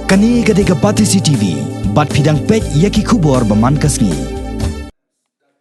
Kani gadega Patisi TV, bat fidang pek yaki kubor baman kasni.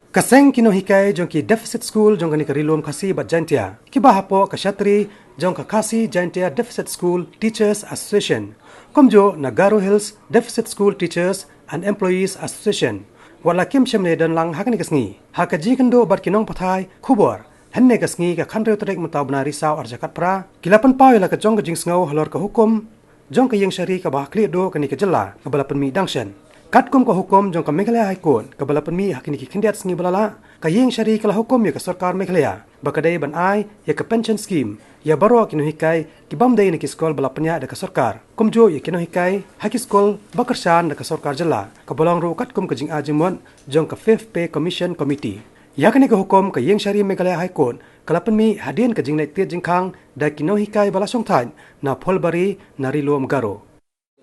Kaseng Nonghikai jong ki deficit school jong kani karilum khasi bat jantia. Ki bahapo kashatri jong ka khasi jantia deficit school teachers association. Komjo Nagaro Hills Deficit School Teachers and Employees Association. Wala kim shemne dan lang hakani kasngi. Hakaji kendo bat kinong pathai kubor. Henne kasngi ka khanre utrek mataw bna risau arjakat pra. Kilapan pawela ka jong ka Sngewnguh Halor ka Hukom. Jong ka yang syari ka bah clear do kani ka jela ka balapan mi dangshan. Katkum ka Hukom jong ka Meghalaya High Court ka balapan mi hakini ki khindiat sngi balala ka yang syari ka Hukom ya ka sarkar Meghalaya bakadai ban ai ya ka pension scheme ya baro ki Nonghikai ki bamdai ni ki skol balapanya da ka sarkar komjo ya ki Nonghikai haki skol bakarsan da ka sarkar jela ka bolong ru katkum ka jing ajimon jong ka 5th pay commission committee ya kani ka Hukom ka yang syari Meghalaya High Court kalapan mi hadin ka jing naik jingkhang da ki Nonghikai balasong than na pholbari na rilom garo.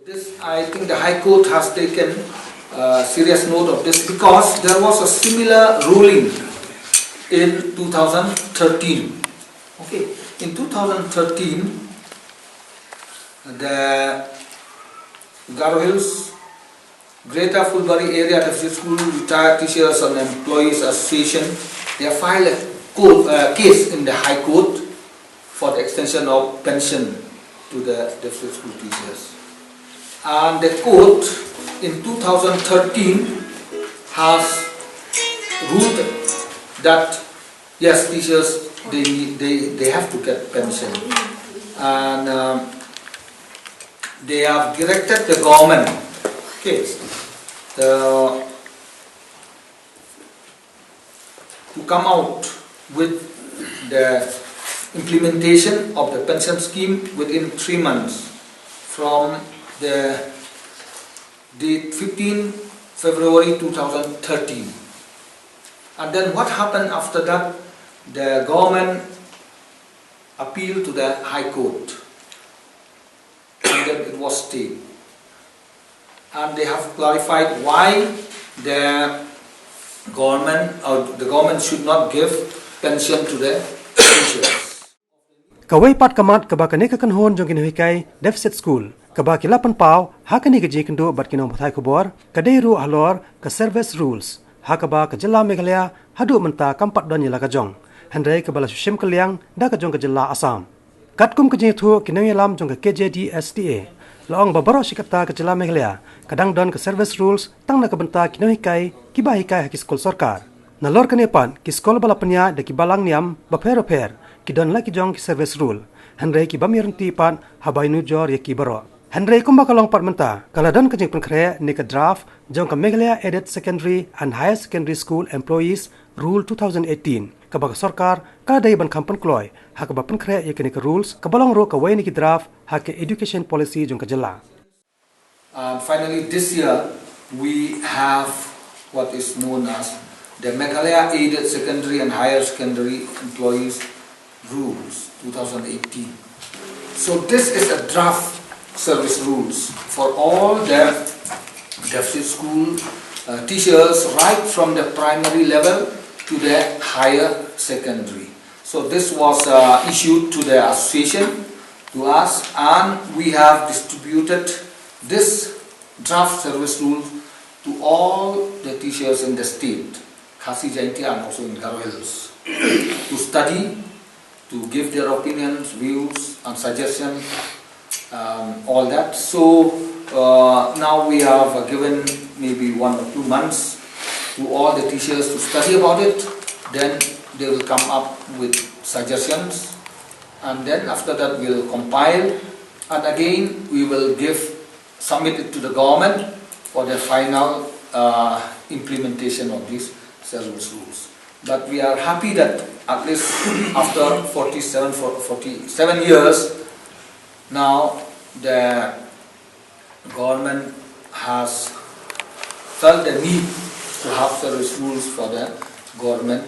This, I think the High Court has taken serious note of this because there was a similar ruling in 2013. Okay, in 2013, the Nagaro Hills Greater Fulbari Area Deficit School Retired Teachers and Employees Association, they filed a case in the High Court for the extension of pension to the deficit school teachers. And the court in 2013 has ruled that yes, teachers they have to get pension, and they have directed the government to come out with the implementation of the pension scheme within 3 months from the date 15 February 2013. And then what happened after that? The government appealed to the High Court and then it was stayed. And they have clarified why the government should not give pension to the teachers. Kawai pat kamat kaba kane ka kanhon jong ki Nonghikai deficit school kaba kilapan paw hakani ka jikendo bat kinong pathai kubor kadai ru Halor ka service rules hakaba ka jela Meghalaya hadu menta kampat don yela ka jong handai ka bala shim kaliang da ka jong ka jela Assam katkum ka jithu kinong yelam jong ka Kjdsta laong babaro sikapta ka jela Meghalaya kadang don ka service rules tang na ka benta ki Nonghikai ki bahikai haki skol sarkar nalor kanepan ki skol balapanya da ki balang niam baper ki don laki jong ki service rule handai ki bamiranti pan habai nu jor ya ki baro handai kumba kalong pat menta kala don ka jing penkhre ne ka draft jong ka Meghalaya Aided Secondary and Higher Secondary School Employees Rule 2018 ka ba sarkar ka dai ban kampan kloy ha ka ba penkhre ya ka rules ka balong ro ka wai ni ki draft ha ka education policy jong ka jela. Finally this year we have what is known as the Meghalaya Aided Secondary and Higher Secondary Employees Rules 2018. So this is a draft service rules for all the deficit school teachers right from the primary level to the higher secondary. So this was issued to the association, to us, and we have distributed this draft service rules to all the teachers in the state, Khasi Jantia and also in Nagaro Hills, to study, to give their opinions, views and suggestions, all that. So now we have given maybe 1 or 2 months to all the teachers to study about it. Then they will come up with suggestions, and then after that we will compile, and again we will submit it to the government for the final implementation of these service rules. But we are happy that at least after 47 years, now the government has felt the need to have service rules for the government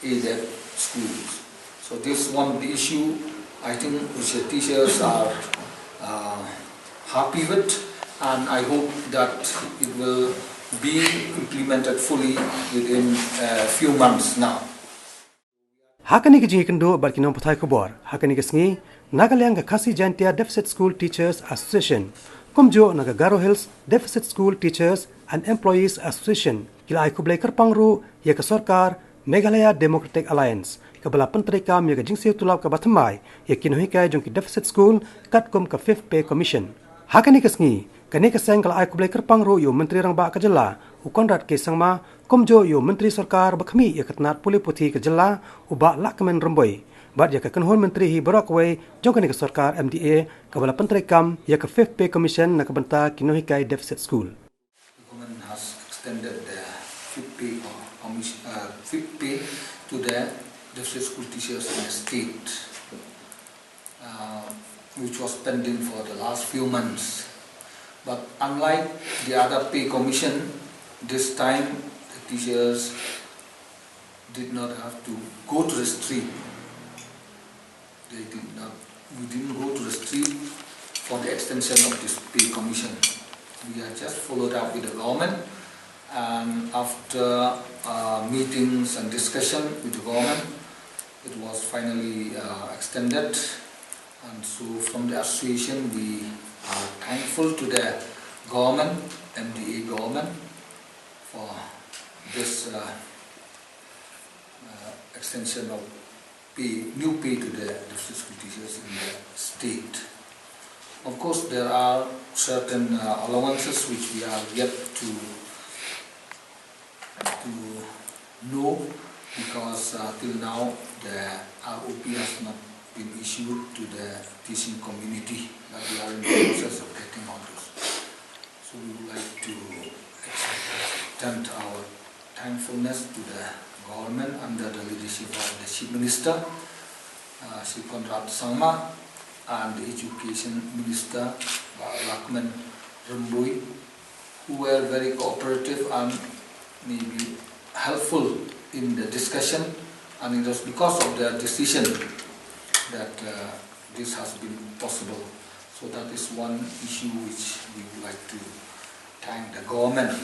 aided schools. So this one the issue I think which the teachers are happy with, and I hope that it will be implemented fully within a few months now. Hakani ki jingkendo barki nom pathai kubor hakani ki sngi Nagaland ka Khasi Jantia Deficit School Teachers Association Komjo Nagagaro Hills Deficit School Teachers and Employees Association kila ai kublai kerpangru ya ke Sarkar Meghalaya Democratic Alliance kabala penteri kam ya ke jingsi tulap ke Bathamai ya Nonghikai jong ki Deficit School katkom ke Fifth Pay Commission. Hakani kesngi kani keseng kala ai kublai kerpangru yo menteri rang ba Kjdsta ukonrat ke sangma komjo yo menteri Sarkar bakhmi ya ketnat puli puthi Kjdsta uba lakmen remboi. Bad ya ke kenhon menteri hi Barakway jong kani ke Sarkar MDA kabala penteri kam ya ke Fifth Pay Commission nak benta Nonghikai Deficit School. Hukom has extended the fifth pay to the deficit school teachers in the state, which was pending for the last few months. But unlike the other pay commission, this time the teachers did not have to go to the street. We didn't go to the street for the extension of this pay commission. We have just followed up with the government, and after meetings and discussion with the government, it was finally extended. And so from the association, we are thankful to the government, MDA government, for this extension of new pay to the deficit school teachers in the state. Of course, there are certain allowances which we are yet to know, because till now the ROP has not been issued to the teaching community, but we are in the process of getting on those. So we would like to extend our thankfulness to the government under the leadership of the Chief Minister, Sri Konrad Sangma, and the Education Minister, Lakman Rembui, who were very cooperative and maybe helpful in the discussion, and it was because of their decision that this has been possible. So that is one issue which we would like to thank the government.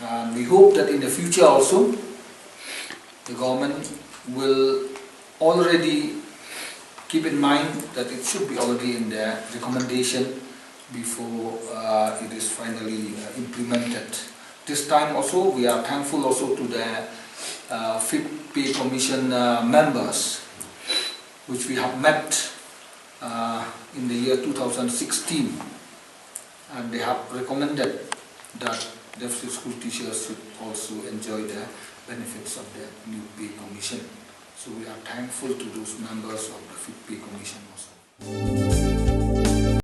And we hope that in the future also, the government will already keep in mind that it should be already in the recommendation before it is finally implemented. This time also, we are thankful also to the Fifth Pay Commission members, which we have met in the year 2016, and they have recommended that deficit school teachers should also enjoy the benefits of the new pay commission. So we are thankful to those members of the Fifth Pay Commission also.